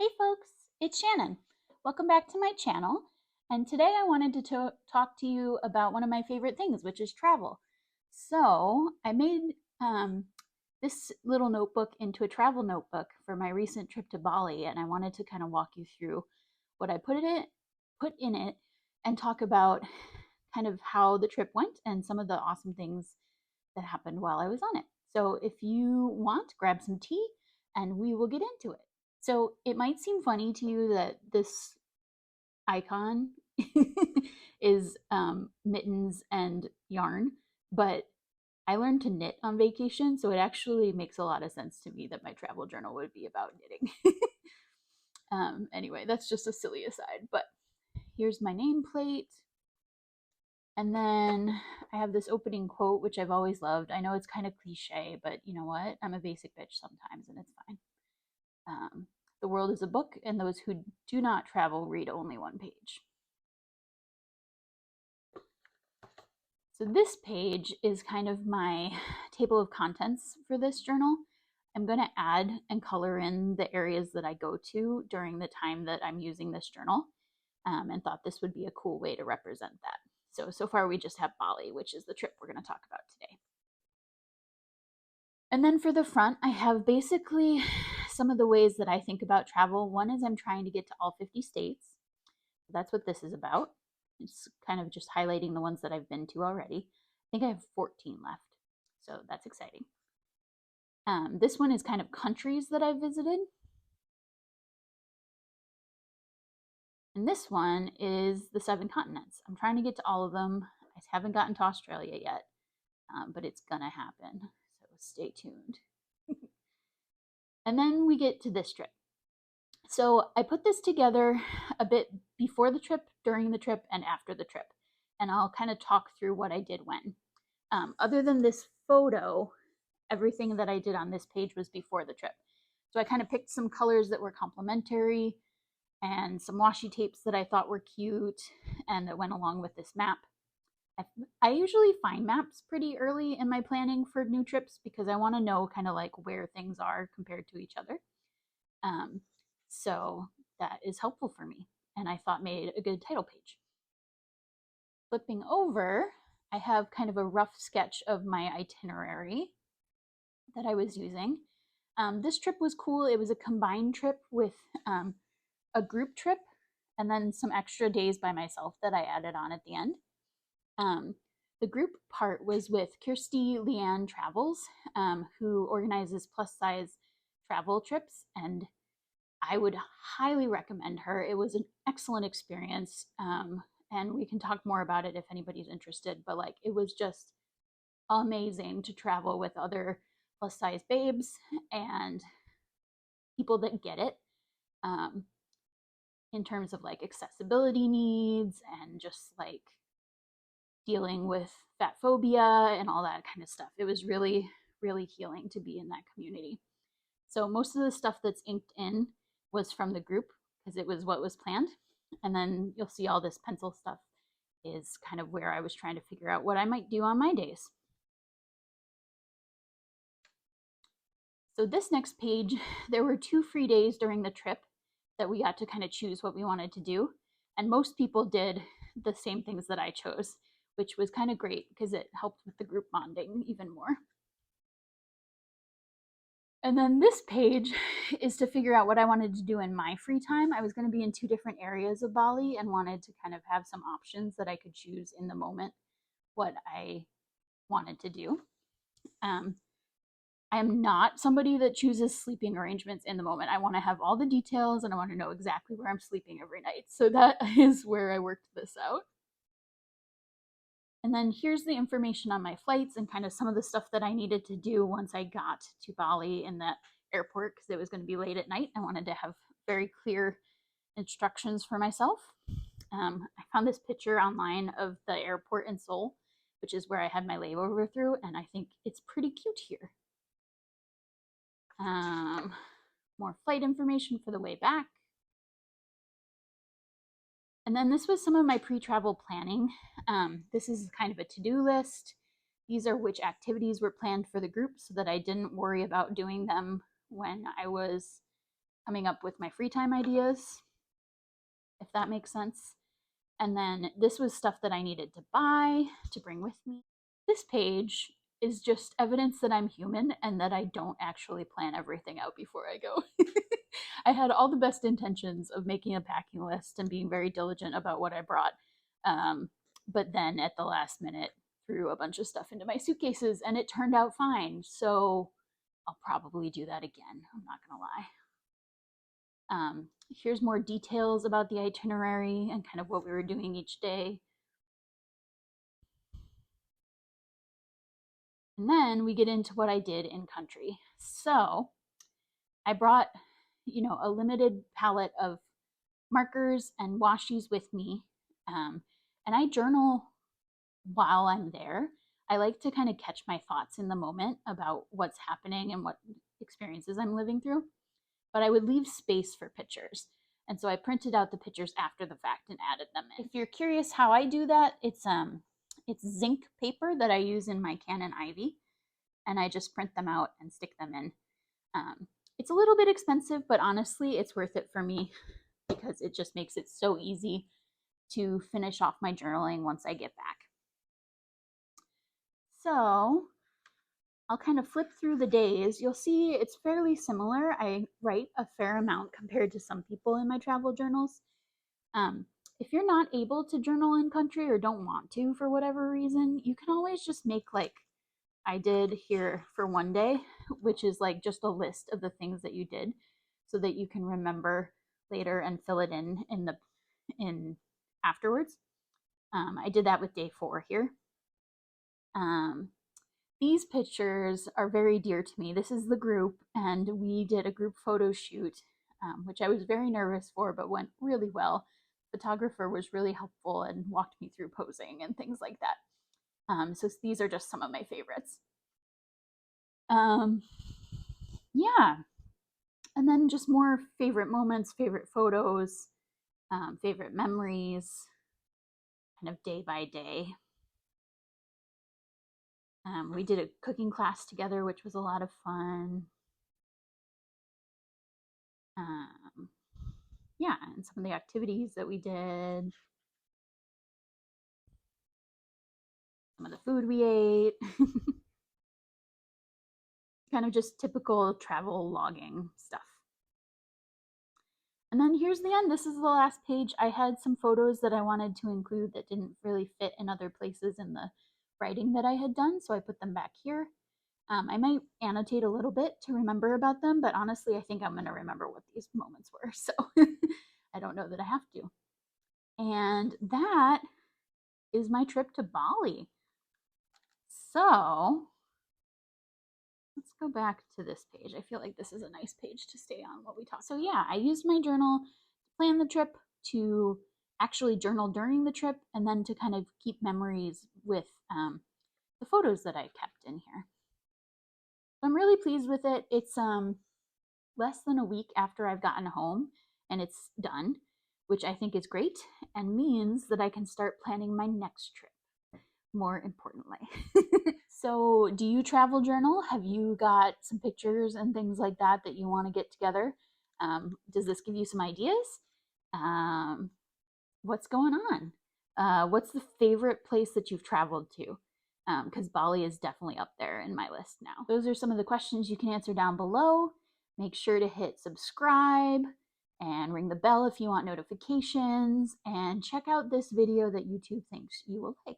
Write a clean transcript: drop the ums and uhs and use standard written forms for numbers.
Hey folks, it's Shannon. Welcome back to my channel. And today I wanted to talk to you about one of my favorite things, which is travel. So I made this little notebook into a travel notebook for my recent trip to Bali, and I wanted to kind of walk you through what I put in it and talk about kind of how the trip went and some of the awesome things that happened while I was on it. So if you want, grab some tea and we will get into it. So it might seem funny to you that this icon is mittens and yarn, but I learned to knit on vacation, so it actually makes a lot of sense to me that my travel journal would be about knitting. Anyway, that's just a silly aside, but here's my nameplate. And then I have this opening quote, which I've always loved. I know it's kind of cliche, but you know what? I'm a basic bitch sometimes, and it's fine. The world is a book, and those who do not travel read only one page. So this page is kind of my table of contents for this journal. I'm going to add and color in the areas that I go to during the time that I'm using this journal, and thought this would be a cool way to represent that. So far we just have Bali, which is the trip we're going to talk about today. And then for the front, I have basically some of the ways that I think about travel. One is I'm trying to get to all 50 states. That's what this is about. It's kind of just highlighting the ones that I've been to already. I think I have 14 left, so that's exciting. This one is kind of countries that I've visited. And this one is the 7 continents. I'm trying to get to all of them. I haven't gotten to Australia yet, but it's gonna happen, so stay tuned. And then we get to this trip. So I put this together a bit before the trip, during the trip, and after the trip. And I'll kind of talk through what I did when. Other than this photo, everything that I did on this page was before the trip. So I kind of picked some colors that were complementary and some washi tapes that I thought were cute and that went along with this map. I usually find maps pretty early in my planning for new trips because I want to know kind of like where things are compared to each other. So that is helpful for me, and I thought made a good title page. Flipping over, I have kind of a rough sketch of my itinerary that I was using. This trip was cool. It was a combined trip with a group trip and then some extra days by myself that I added on at the end. The group part was with Kirsty Leanne Travels, who organizes plus size travel trips, and I would highly recommend her. It was an excellent experience, and we can talk more about it if anybody's interested, but like it was just amazing to travel with other plus size babes and people that get it, in terms of like accessibility needs and just like dealing with fat phobia and all that kind of stuff. It was really, really healing to be in that community. So most of the stuff that's inked in was from the group because it was what was planned. And then you'll see all this pencil stuff is kind of where I was trying to figure out what I might do on my days. So this next page, there were 2 free days during the trip that we got to kind of choose what we wanted to do. And most people did the same things that I chose, which was kind of great because it helped with the group bonding even more. And then this page is to figure out what I wanted to do in my free time. I was going to be in 2 different areas of Bali and wanted to kind of have some options that I could choose in the moment what I wanted to do. I am not somebody that chooses sleeping arrangements in the moment. I want to have all the details and I want to know exactly where I'm sleeping every night. So that is where I worked this out. And then here's the information on my flights and kind of some of the stuff that I needed to do once I got to Bali in the airport because it was going to be late at night. I wanted to have very clear instructions for myself. I found this picture online of the airport in Seoul, which is where I had my layover through, and I think it's pretty cute here. More flight information for the way back. And then this was some of my pre-travel planning. This is kind of a to-do list. These are which activities were planned for the group so that I didn't worry about doing them when I was coming up with my free time ideas, if that makes sense. And then this was stuff that I needed to buy to bring with me. This page is just evidence that I'm human and that I don't actually plan everything out before I go. I had all the best intentions of making a packing list and being very diligent about what I brought. But then at the last minute, threw a bunch of stuff into my suitcases and it turned out fine. So I'll probably do that again. I'm not going to lie. Here's more details about the itinerary and kind of what we were doing each day. And then we get into what I did in country. So I brought, a limited palette of markers and washies with me. And I journal while I'm there. I like to kind of catch my thoughts in the moment about what's happening and what experiences I'm living through. But I would leave space for pictures. And so I printed out the pictures after the fact and added them in. If you're curious how I do that, it's zinc paper that I use in my Canon Ivy, and I just print them out and stick them in. It's a little bit expensive, but honestly, it's worth it for me because it just makes it so easy to finish off my journaling once I get back. So I'll kind of flip through the days. You'll see it's fairly similar. I write a fair amount compared to some people in my travel journals. If you're not able to journal in country or don't want to for whatever reason, you can always just make like I did here for one day, which is like just a list of the things that you did so that you can remember later and fill it in afterwards. I did that with day 4 here. These pictures are very dear to me. This is the group, and we did a group photo shoot, which I was very nervous for, but went really well. The photographer was really helpful and walked me through posing and things like that. So these are just some of my favorites. Yeah. And then just more favorite moments, favorite photos, favorite memories, kind of day by day. We did a cooking class together, which was a lot of fun. Yeah, and some of the activities that we did, some of the food we ate, kind of just typical travel logging stuff. And then here's the end. This is the last page. I had some photos that I wanted to include that didn't really fit in other places in the writing that I had done, so I put them back here. I might annotate a little bit to remember about them, but honestly, I think I'm going to remember what these moments were, so I don't know that I have to. And that is my trip to Bali. So let's go back to this page. I feel like this is a nice page to stay on what we talked. So yeah, I used my journal to plan the trip, to actually journal during the trip, and then to kind of keep memories with the photos that I kept in here. I'm really pleased with it. It's less than a week after I've gotten home and it's done, which I think is great and means that I can start planning my next trip, more importantly. So do you travel journal? Have you got some pictures and things like that that you want to get together? Does this give you some ideas? What's going on? What's the favorite place that you've traveled to? Because Bali is definitely up there in my list now. Those are some of the questions you can answer down below. Make sure to hit subscribe and ring the bell if you want notifications, and check out this video that YouTube thinks you will like.